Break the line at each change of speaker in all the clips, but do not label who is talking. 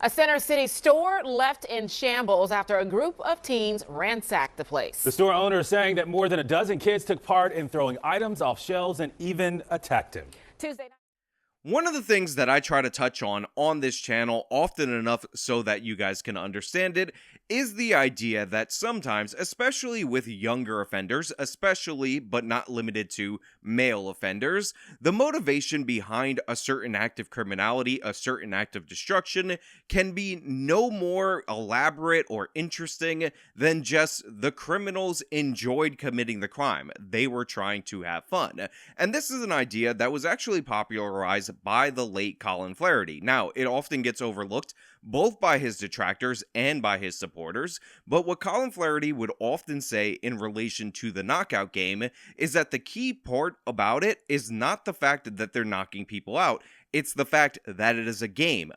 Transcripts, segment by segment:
A Center City store left in shambles after a group of teens ransacked the place.
The store owner is saying that more than a dozen kids took part in throwing items off shelves and even attacked him.
Tuesday night.
One of the things that I try to touch on this channel often enough so that you guys can understand it is the idea that sometimes, especially with younger offenders, especially but not limited to male offenders, the motivation behind a certain act of criminality, a certain act of destruction, can be no more elaborate or interesting than just the criminals enjoyed committing the crime. They were trying to have fun. And this is an idea that was actually popularized by the late Colin Flaherty. Now, it often gets overlooked both by his detractors and by his supporters, but what Colin Flaherty would often say in relation to the knockout game is that the key part about it is not the fact that they're knocking people out, it's the fact that it is a game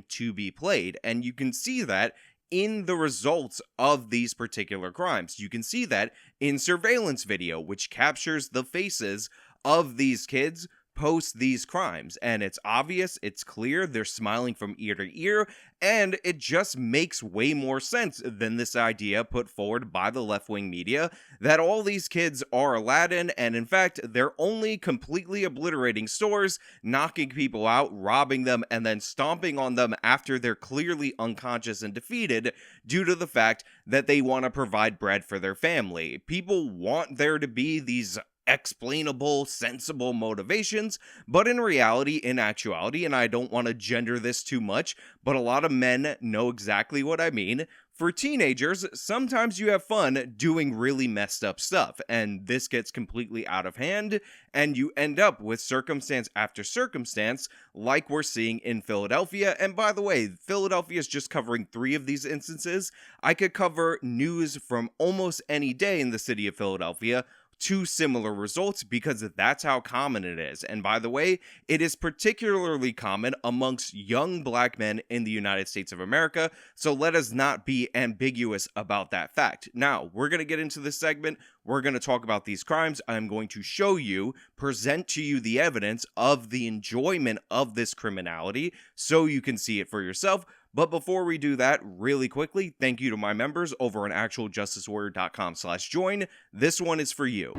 to be played, and you can see that in the results of these particular crimes. You can see that in surveillance video, which captures the faces of these kids post these crimes, and it's obvious, it's clear, they're smiling from ear to ear, and it just makes way more sense than this idea put forward by the left-wing media that all these kids are Aladdin, and in fact, they're only completely obliterating stores, knocking people out, robbing them, and then stomping on them after they're clearly unconscious and defeated due to the fact that they want to provide bread for their family. People want there to be these explainable, sensible motivations, but in reality, in actuality, and I don't want to gender this too much, but a lot of men know exactly what I mean. For teenagers, sometimes you have fun doing really messed up stuff, and this gets completely out of hand, and you end up with circumstance after circumstance, like we're seeing in Philadelphia. And by the way, Philadelphia is just covering 3 of these instances. I could cover news from almost any day in the city of Philadelphia, 2 similar results, because that's how common it is. And by the way, it is particularly common amongst young black men in the United States of America, so let us not be ambiguous about that fact. Now, we're going to get into this segment, we're going to talk about these crimes, I'm going to show you, present to you the evidence of the enjoyment of this criminality, so you can see it for yourself. But before we do that, really quickly, thank you to my members over on actualjusticewarrior.com/join. This one is for you.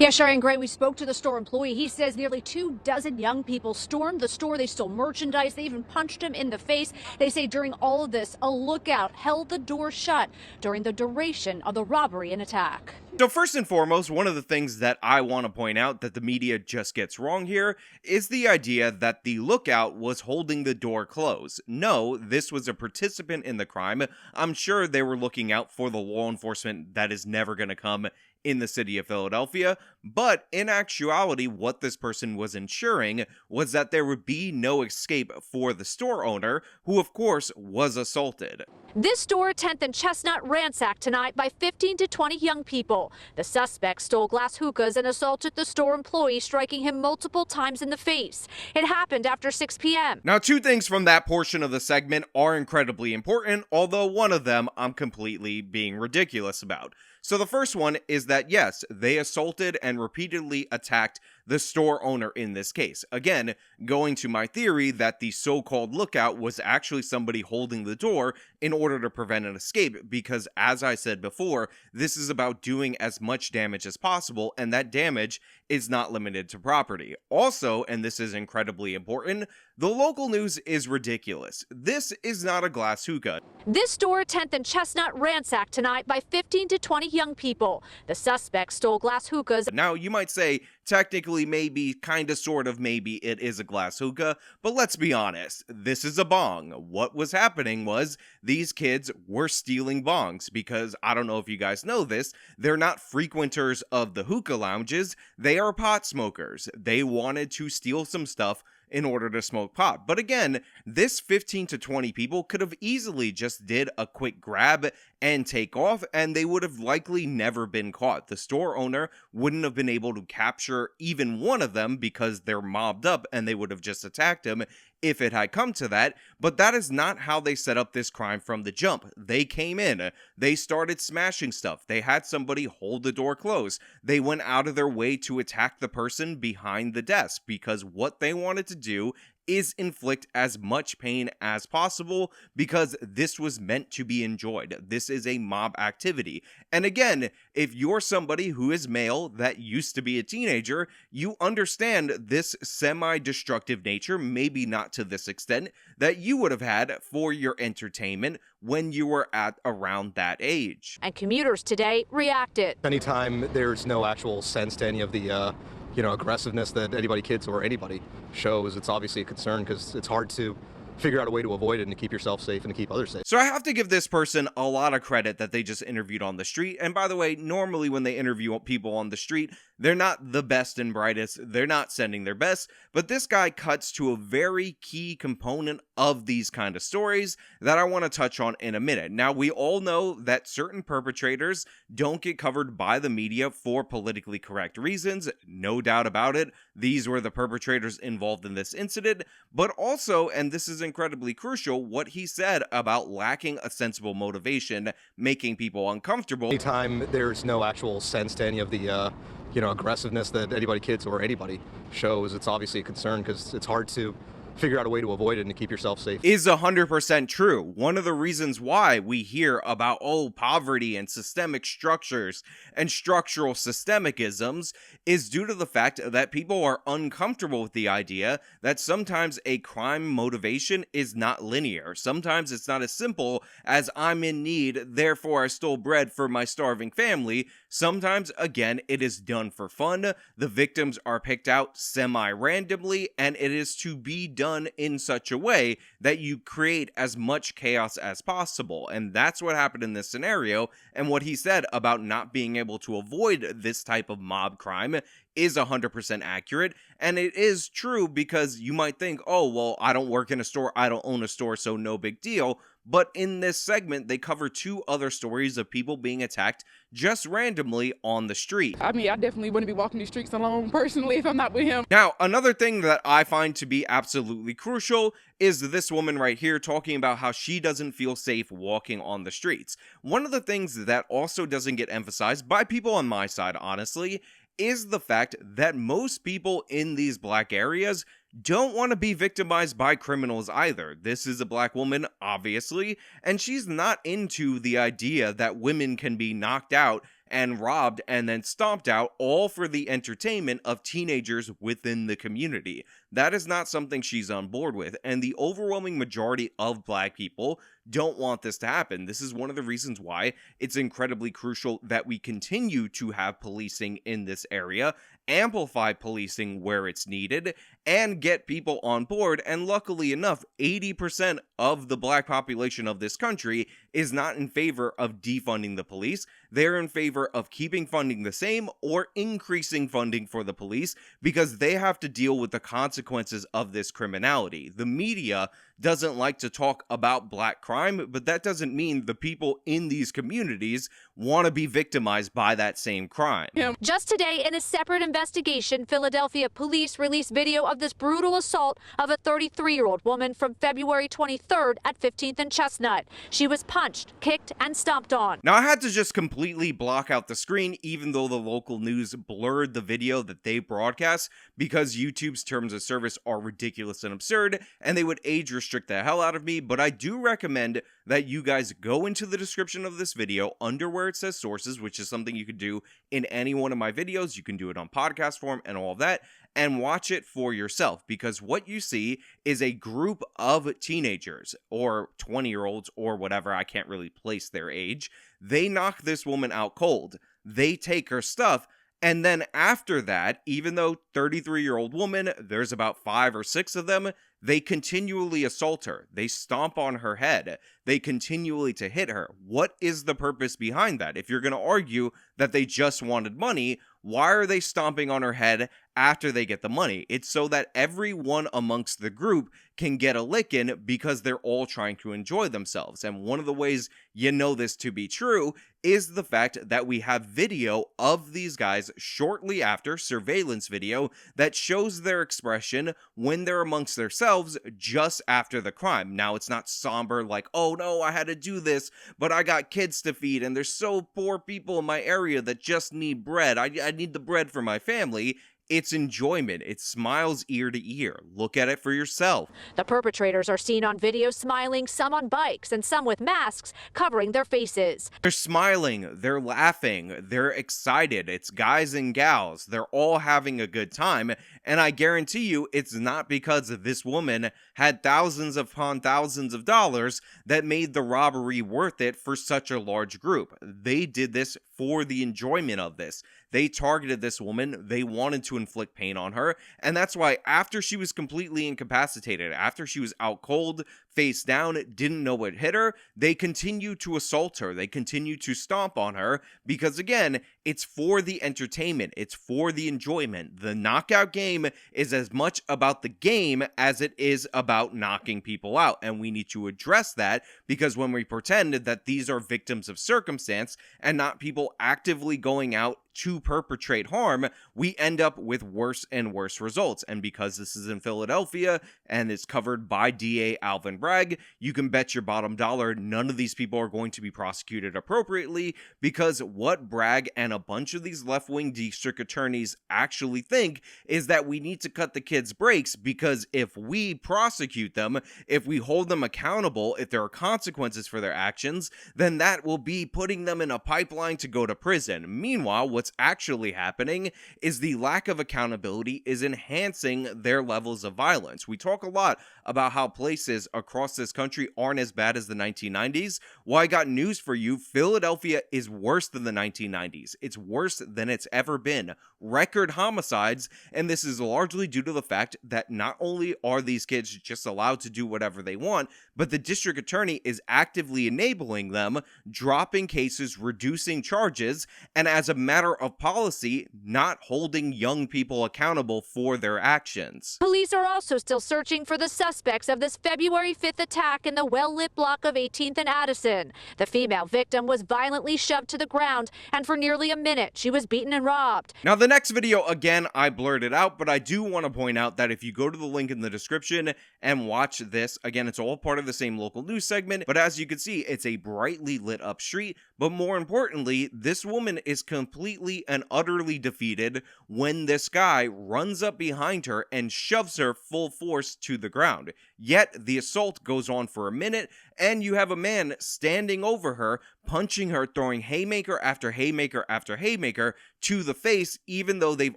Yeah, Cheyenne Gray, we spoke to the store employee. He says nearly 24 young people stormed the store. They stole merchandise. They even punched him in the face. They say during all of this, a lookout held the door shut during the duration of the robbery and attack.
So first and foremost, one of the things that I want to point out that the media just gets wrong here is the idea that the lookout was holding the door closed. No, this was a participant in the crime. I'm sure they were looking out for the law enforcement that is never going to come in the city of Philadelphia, but in actuality, what this person was ensuring was that there would be no escape for the store owner, who of course was assaulted.
This store at 10th and Chestnut ransacked tonight by 15 to 20 young people. The suspect stole glass hookahs and assaulted the store employee, striking him multiple times in the face. It happened after 6 p.m.
Now, 2 things from that portion of the segment are incredibly important, although one of them I'm completely being ridiculous about. So the first one is that, yes, they assaulted and repeatedly attacked the store owner in this case. Again, going to my theory that the so-called lookout was actually somebody holding the door in order to prevent an escape, because as I said before, this is about doing as much damage as possible, and that damage is not limited to property. Also, and this is incredibly important, the local news is ridiculous. This is not a glass hookah.
This store at 10th and Chestnut ransacked tonight by 15 to 20 young people. The suspect stole glass hookahs.
Now, you might say, technically, maybe, kinda, sort of, maybe it is a glass hookah, but let's be honest, this is a bong. What was happening was these kids were stealing bongs because, I don't know if you guys know this, they're not frequenters of the hookah lounges, they are pot smokers. They wanted to steal some stuff in order to smoke pot. But again, this 15 to 20 people could have easily just did a quick grab and take off, and they would have likely never been caught. The store owner wouldn't have been able to capture even one of them because they're mobbed up and they would have just attacked him if it had come to that, but that is not how they set up this crime from the jump. They came in, they started smashing stuff, they had somebody hold the door closed, they went out of their way to attack the person behind the desk, because what they wanted to do is inflict as much pain as possible because this was meant to be enjoyed. This is a mob activity. And again, if you're somebody who is male that used to be a teenager, you understand this semi-destructive nature, maybe not to this extent, that you would have had for your entertainment when you were at around that age.
And commuters today reacted.
Anytime there's no actual sense to any of the aggressiveness that anybody, kids or anybody, shows, it's obviously a concern because it's hard to figure out a way to avoid it and to keep yourself safe and to keep others safe.
So I have to give this person a lot of credit that they just interviewed on the street. And by the way, normally when they interview people on the street, they're not the best and brightest. They're not sending their best. But this guy cuts to a very key component of these kind of stories that I want to touch on in a minute. Now, we all know that certain perpetrators don't get covered by the media for politically correct reasons. No doubt about it. These were the perpetrators involved in this incident. But also, and this is incredibly crucial, what he said about lacking a sensible motivation, making people uncomfortable.
Anytime there's no actual sense to any of the aggressiveness that anybody, kids or anybody, shows, it's obviously a concern because it's hard to figure out a way to avoid it and to keep yourself safe.
Is 100% true. One of the reasons why we hear about, poverty and systemic structures and structural systemicisms is due to the fact that people are uncomfortable with the idea that sometimes a crime motivation is not linear. Sometimes it's not as simple as I'm in need, therefore I stole bread for my starving family. Sometimes, again, it is done for fun. The victims are picked out semi-randomly, and it is to be done in such a way that you create as much chaos as possible. And that's what happened in this scenario. And what he said about not being able to avoid this type of mob crime is 100% accurate. And it is true because you might think, I don't work in a store, I don't own a store, so no big deal. But in this segment, they cover two other stories of people being attacked just randomly on the street.
I mean, I definitely wouldn't be walking these streets alone personally if I'm not with him.
Now, another thing that I find to be absolutely crucial is this woman right here talking about how she doesn't feel safe walking on the streets. One of the things that also doesn't get emphasized by people on my side, honestly, is the fact that most people in these black areas don't want to be victimized by criminals either. This is a black woman, obviously, and she's not into the idea that women can be knocked out and robbed and then stomped out, all for the entertainment of teenagers within the community. That is not something she's on board with, and the overwhelming majority of black people don't want this to happen. This is one of the reasons why it's incredibly crucial that we continue to have policing in this area, amplify policing where it's needed, and get people on board. And luckily enough, 80% of the black population of this country is not in favor of defunding the police. They're in favor of keeping funding the same or increasing funding for the police because they have to deal with the consequences of this criminality. The media doesn't like to talk about black crime, but that doesn't mean the people in these communities want to be victimized by that same crime.
Just today, in a separate investigation, Philadelphia police released video of this brutal assault of a 33-year-old woman from February 23rd at 15th and Chestnut. She was punched, kicked, and stomped on.
Now, I had to just completely block out the screen, even though the local news blurred the video that they broadcast, because YouTube's terms of service are ridiculous and absurd, and they would age restrict the hell out of me. But I do recommend that you guys go into the description of this video under where it says sources, which is something you could do in any one of my videos. You can do it on podcast form and all of that, and watch it for yourself, because what you see is a group of teenagers or 20-year-olds or whatever. I can't really place their age. They knock this woman out cold. They take her stuff. And then after that, even though 33-year-old woman, there's about 5 or 6 of them, they continually assault her. They stomp on her head. They continually to hit her. What is the purpose behind that? If you're going to argue that they just wanted money, why are they stomping on her head after they get the money? It's so that everyone amongst the group can get a lick in because they're all trying to enjoy themselves. And one of the ways you know this to be true is the fact that we have video of these guys shortly after, surveillance video, that shows their expression when they're amongst themselves just after the crime. Now, it's not somber like, oh no, I had to do this, but I got kids to feed and there's so poor people in my area that just need bread. I need the bread for my family. It's enjoyment. It smiles ear to ear. Look at it for yourself.
The perpetrators are seen on video smiling, some on bikes and some with masks covering their faces.
They're smiling, they're laughing, they're excited. It's guys and gals. They're all having a good time. And I guarantee you, it's not because this woman had thousands upon thousands of dollars that made the robbery worth it for such a large group. They did this for the enjoyment of this. They targeted this woman. They wanted to inflict pain on her. And that's why after she was completely incapacitated, after she was out cold, face down, didn't know what hit her, they continued to assault her. They continued to stomp on her because, again, it's for the entertainment. It's for the enjoyment. The knockout game is as much about the game as it is about knocking people out. And we need to address that because when we pretend that these are victims of circumstance and not people actively going out to perpetrate harm, we end up with worse and worse results. And because this is in Philadelphia and it's covered by DA Alvin Bragg, you can bet your bottom dollar none of these people are going to be prosecuted appropriately, because what Bragg and a bunch of these left-wing district attorneys actually think is that we need to cut the kids' breaks, because if we prosecute them, if we hold them accountable, if there are consequences for their actions, then that will be putting them in a pipeline to go to prison. Meanwhile, what's actually happening is the lack of accountability is enhancing their levels of violence. We talk a lot about how places across this country aren't as bad as the 1990s. Well, I got news for you. Philadelphia is worse than the 1990s. It's worse than it's ever been. Record homicides, and this is largely due to the fact that not only are these kids just allowed to do whatever they want, but the district attorney is actively enabling them, dropping cases, reducing charges, and as a matter of policy, not holding young people accountable for their actions.
Police are also still searching for the suspects of this February 5th attack in the well-lit block of 18th and Addison. The female victim was violently shoved to the ground, and for nearly a minute, she was beaten and robbed.
Now, the next video, again, I blurred it out, but I do want to point out that if you go to the link in the description and watch this, again, it's all part of the same local news segment, but as you can see, it's a brightly lit up street, but more importantly, this woman is completely and utterly defeated when this guy runs up behind her and shoves her full force to the ground. Yet, the assault goes on for a minute, and you have a man standing over her, punching her, throwing haymaker after haymaker after haymaker to the face, even though they've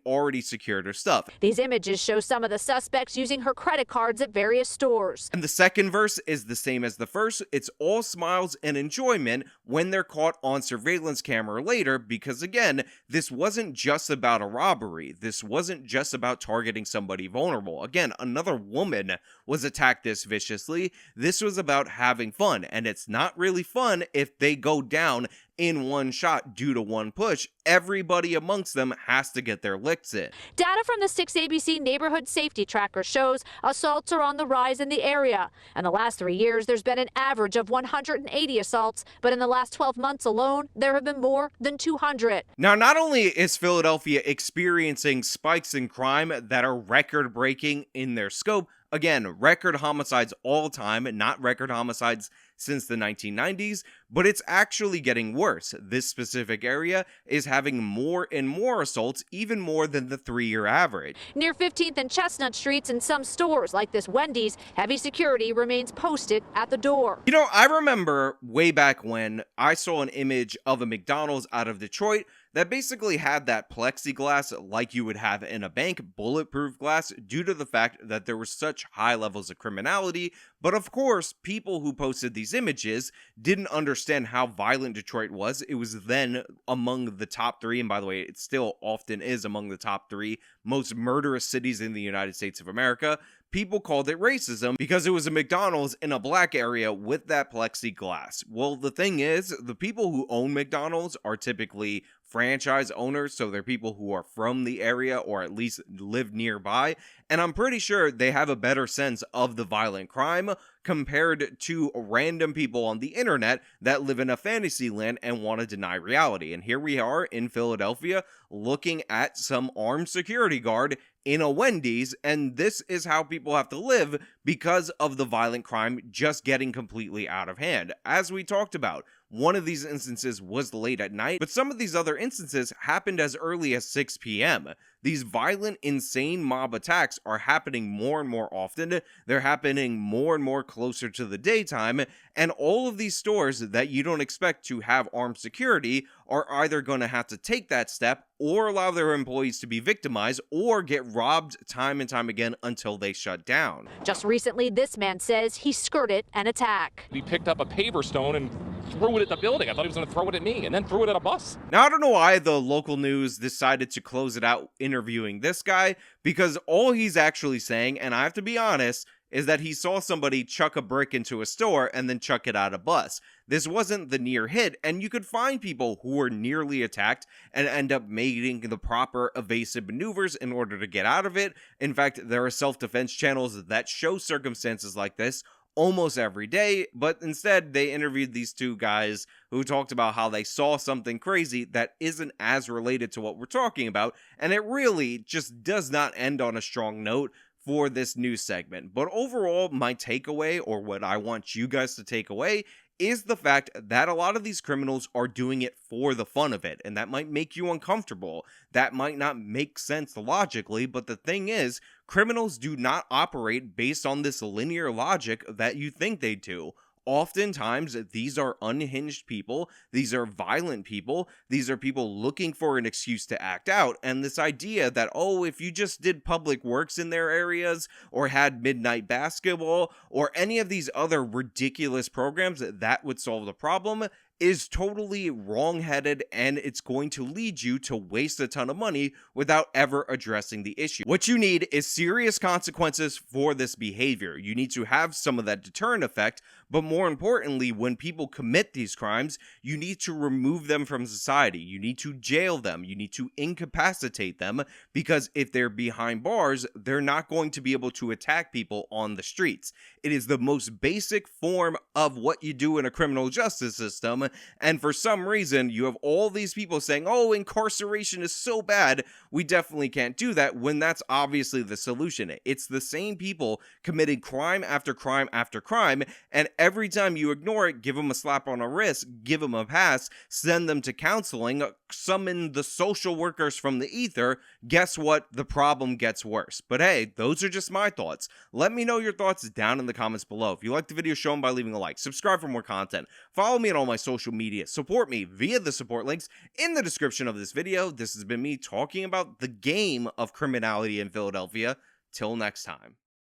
already secured her stuff.
These images show some of the suspects using her credit cards at various stores.
And the second verse is the same as the first. It's all smiles and enjoyment when they're caught on surveillance camera later, because again, this wasn't just about a robbery. This wasn't just about targeting somebody vulnerable. Again, another woman was attacked this viciously. This was about having fun, and it's not really fun if they go down in one shot due to one push. Everybody amongst them has to get their licks in.
Data from the 6ABC Neighborhood Safety Tracker shows assaults are on the rise in the area. In the last 3 years, there's been an average of 180 assaults, but in the last 12 months alone, there have been more than 200.
Now, not only is Philadelphia experiencing spikes in crime that are record-breaking in their scope, again, record homicides all time, not record homicides since the 1990s, but it's actually getting worse. This specific area is having more and more assaults, even more than the 3-year average.
Near 15th and Chestnut Streets, in some stores like this Wendy's, heavy security remains posted at the door.
You know, I remember way back when I saw an image of a McDonald's out of Detroit that basically had that plexiglass like you would have in a bank, bulletproof glass, due to the fact that there were such high levels of criminality. But of course, people who posted these images didn't understand how violent Detroit was. It was then among the top 3, and by the way, it still often is among the top 3 most murderous cities in the United States of America. People called it racism because it was a McDonald's in a black area with that plexiglass. Well, the thing is, the people who own McDonald's are typically franchise owners, so they're people who are from the area or at least live nearby, and I'm pretty sure they have a better sense of the violent crime compared to random people on the internet that live in a fantasy land and want to deny reality. And here we are in Philadelphia looking at some armed security guard in a Wendy's, and this is how people have to live because of the violent crime just getting completely out of hand. As we talked about, One of these instances was late at night, but some of these other instances happened as early as 6 p.m. These violent, insane mob attacks are happening more and more often. They're happening more and more closer to the daytime, and all of these stores that you don't expect to have armed security are either going to have to take that step or allow their employees to be victimized or get robbed time and time again until they shut down.
Just recently, this man says he skirted an attack.
He picked up a paver stone and threw it at the building. I thought he was going to throw it at me and then threw it at a bus.
Now, I don't know why the local news decided to close it out interviewing this guy, because all he's actually saying, and I have to be honest, is that he saw somebody chuck a brick into a store and then chuck it at a bus. This wasn't the near hit, and you could find people who were nearly attacked and end up making the proper evasive maneuvers in order to get out of it. In fact, there are self-defense channels that show circumstances like this almost every day, but instead they interviewed these two guys who talked about how they saw something crazy that isn't as related to what we're talking about, and it really just does not end on a strong note for this news segment. But overall, my takeaway, or what I want you guys to take away, is the fact that a lot of these criminals are doing it for the fun of it, and that might make you uncomfortable. That might not make sense logically, but the thing is, criminals do not operate based on this linear logic that you think they do. Oftentimes, these are unhinged people, these are violent people, these are people looking for an excuse to act out, and this idea that, oh, if you just did public works in their areas, or had midnight basketball, or any of these other ridiculous programs, that would solve the problem, is totally wrong-headed, and it's going to lead you to waste a ton of money without ever addressing the issue. What you need is serious consequences for this behavior. You need to have some of that deterrent effect, but more importantly, when people commit these crimes, you need to remove them from society. You need to jail them. You need to incapacitate them, because if they're behind bars, they're not going to be able to attack people on the streets. It is the most basic form of what you do in a criminal justice system. And for some reason, you have all these people saying, oh, incarceration is so bad, we definitely can't do that, when that's obviously the solution. It's the same people committing crime after crime after crime, and every time you ignore it, give them a slap on the wrist, give them a pass, send them to counseling, summon the social workers from the ether, guess what? The problem gets worse. But hey, those are just my thoughts. Let me know your thoughts down in the comments below. If you liked the video, show them by leaving a like, subscribe for more content, follow me on all my social media, support me via the support links in the description of this video. This has been me talking about the game of criminality in Philadelphia. Till next time.